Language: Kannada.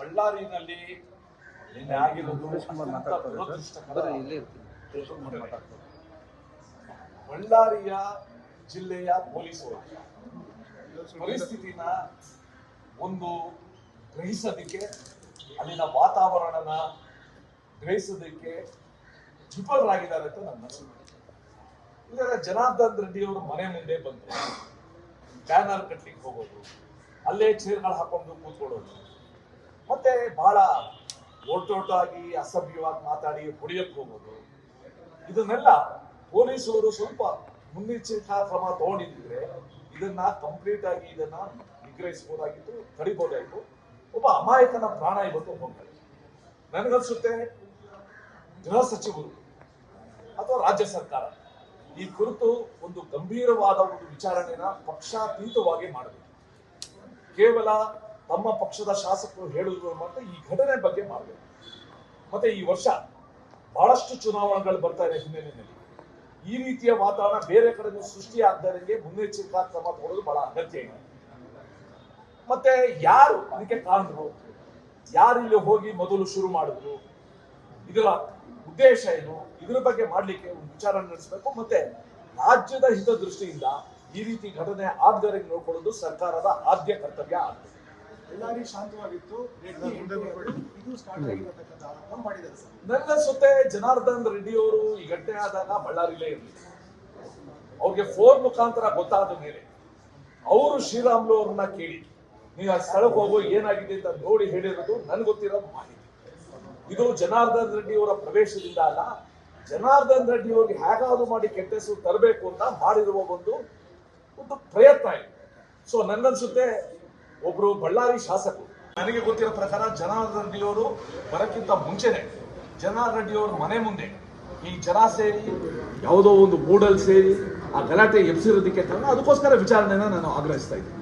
ಬಳ್ಳಾರಿನಲ್ಲಿ ನಿನ್ನೆ ಆಗಿರೋದು ಬಳ್ಳಾರಿಯ ಜಿಲ್ಲೆಯ ಪೊಲೀಸರು ಪರಿಸ್ಥಿತಿನ ಒಂದು ಗ್ರಹಿಸೋದಕ್ಕೆ, ಅಲ್ಲಿನ ವಾತಾವರಣನ ಗ್ರಹಿಸೋದಕ್ಕೆ ವಿಫಲರಾಗಿದ್ದಾರೆ ಅಂತ ನನ್ನ ಅನಿಸಿಕೆ. ಇಲ್ಲದ ಜನಾರ್ದನ್ ರೆಡ್ಡಿ ಅವರು ಮನೆ ಮುಂದೆ ಬಂದು ಬ್ಯಾನರ್ ಕಟ್ಲಿಕ್ಕೆ ಹೋಗೋದು, ಅಲ್ಲೇ ಚೇರ್ಗಳು ಹಾಕೊಂಡು ಕೂತ್ಕೊಳ್ಳೋದು, ಮತ್ತೆ ಬಹಳ ಒಟ್ಟೊಟ್ಟಾಗಿ ಅಸಭ್ಯವಾಗಿ ಮಾತಾಡಿ ಹೊಡೆಯಕ್ಕೆ ಹೋಗೋದು, ಇದನ್ನೆಲ್ಲ ಪೊಲೀಸರು ಸ್ವಲ್ಪ ಮುನ್ನೆಚ್ಚರಿಕಾ ಕ್ರಮ ತಗೊಂಡಿದ್ರೆ ಇದನ್ನ ಕಂಪ್ಲೀಟ್ ಆಗಿ ಇದನ್ನ ನಿಗ್ರಹಿಸಬಹುದಾಗಿತ್ತು, ತಡಿಬಹುದಾಗಿತ್ತು. ಒಬ್ಬ ಅಮಾಯಕನ ಪ್ರಾಣ ಇವತ್ತು ಹೋಗ್ತಾರೆ. ನನಗನ್ಸುತ್ತೆ ಗೃಹ ಸಚಿವರು ಅಥವಾ ರಾಜ್ಯ ಸರ್ಕಾರ ಈ ಕುರಿತು ಒಂದು ಗಂಭೀರವಾದ ಒಂದು ವಿಚಾರಣೆನ ಪಕ್ಷಾತೀತವಾಗಿ ಮಾಡಬೇಕು. ಕೇವಲ ತಮ್ಮ ಪಕ್ಷದ ಶಾಸಕರು ಹೇಳುವುದು ಮತ್ತೆ ಈ ಘಟನೆ ಬಗ್ಗೆ ಮಾಡಬೇಕು. ಮತ್ತೆ ಈ ವರ್ಷ ಬಹಳಷ್ಟು ಚುನಾವಣೆಗಳು ಬರ್ತಾ ಇದೆ ಹಿನ್ನೆಲೆಯಲ್ಲಿ ಈ ರೀತಿಯ ವಾತಾವರಣ ಬೇರೆ ಕಡೆ ಸೃಷ್ಟಿಯಾಗದಂಗೆ ಮುನ್ನೆಚ್ಚರಿಕಾ ಕ್ರಮ ತಗೊಳ್ಳೋದು ಬಹಳ ಅಗತ್ಯ ಇದೆ. ಮತ್ತೆ ಯಾರು ಇದಕ್ಕೆ ಕಾರಣರು, ಯಾರು ಇಲ್ಲಿ ಹೋಗಿ ಮೊದಲು ಶುರು ಮಾಡಿದ್ರು, ಇದರ ಉದ್ದೇಶ ಏನು, ಇದರ ಬಗ್ಗೆ ಮಾಡ್ಲಿಕ್ಕೆ ಒಂದು ವಿಚಾರಣೆ ನಡೆಸಬೇಕು. ಮತ್ತೆ ರಾಜ್ಯದ ಹಿತದೃಷ್ಟಿಯಿಂದ ಈ ರೀತಿ ಘಟನೆ ಆಗದಂಗೆ ನೋಡ್ಕೊಳ್ಳೋದು ಸರ್ಕಾರದ ಆದ್ಯ ಕರ್ತವ್ಯ ಆಗ್ತದೆ. ಬಳ್ಳಾರಿ ಶಾಂತವಾಗಿತ್ತು, ನನಗನ್ಸುತ್ತೆ ಜನಾರ್ದನ್ ರೆಡ್ಡಿ ಅವರು ಈ ಘಟನೆ ಆದಾಗ ಬಳ್ಳಾರಿಲೇ ಇರಲಿಲ್ಲ. ಅವ್ರಿಗೆ ಫೋನ್ ಮುಖಾಂತರ ಗೊತ್ತಾದ ಮೇಲೆ ಅವರು ಶ್ರೀರಾಮ್ಲು ಅವ್ರನ್ನ ಕೇಳಿ ನೀವು ಆ ಸ್ಥಳಕ್ಕೆ ಹೋಗೋ ಏನಾಗಿದೆ ಅಂತ ನೋಡಿ ಹೇಳಿರೋದು ನನ್ಗೆ ಗೊತ್ತಿರೋ ಮಾಹಿತಿ. ಇದು ಜನಾರ್ದನ್ ರೆಡ್ಡಿ ಅವರ ಪ್ರವೇಶದಿಂದ ಅಲ್ಲ, ಜನಾರ್ದನ್ ರೆಡ್ಡಿ ಅವರಿಗೆ ಹೇಗಾದ್ರು ಮಾಡಿ ಕೆಟ್ಟ ಹೆಸರು ತರಬೇಕು ಅಂತ ಮಾಡಿರುವ ಒಂದು ಪ್ರಯತ್ನ ಇದೆ. ಸೊ ನನ್ಗನ್ಸುತ್ತೆ ಒಬ್ರು ಬಳ್ಳಾರಿ ಶಾಸಕರು, ನನಗೆ ಗೊತ್ತಿರೋ ಪ್ರಕಾರ ಜನಾರ್ದನ್ ರೆಡ್ಡಿ ಅವರು ಬರಕ್ಕಿಂತ ಮುಂಚೆನೆ ಜನಾರ್ದನ್ ರೆಡ್ಡಿ ಅವ್ರ ಮನೆ ಮುಂದೆ ಈ ಜನ ಸೇರಿ ಯಾವುದೋ ಒಂದು ಮೂಡಲ್ ಸೇರಿ ಆ ಗಲಾಟೆ ಎಬ್ಸಿರೋದಕ್ಕೆ ಕಾರಣ. ಅದಕ್ಕೋಸ್ಕರ ವಿಚಾರಣೆನ ನಾನು ಆಗ್ರಹಿಸ್ತಾ ಇದ್ದೀನಿ.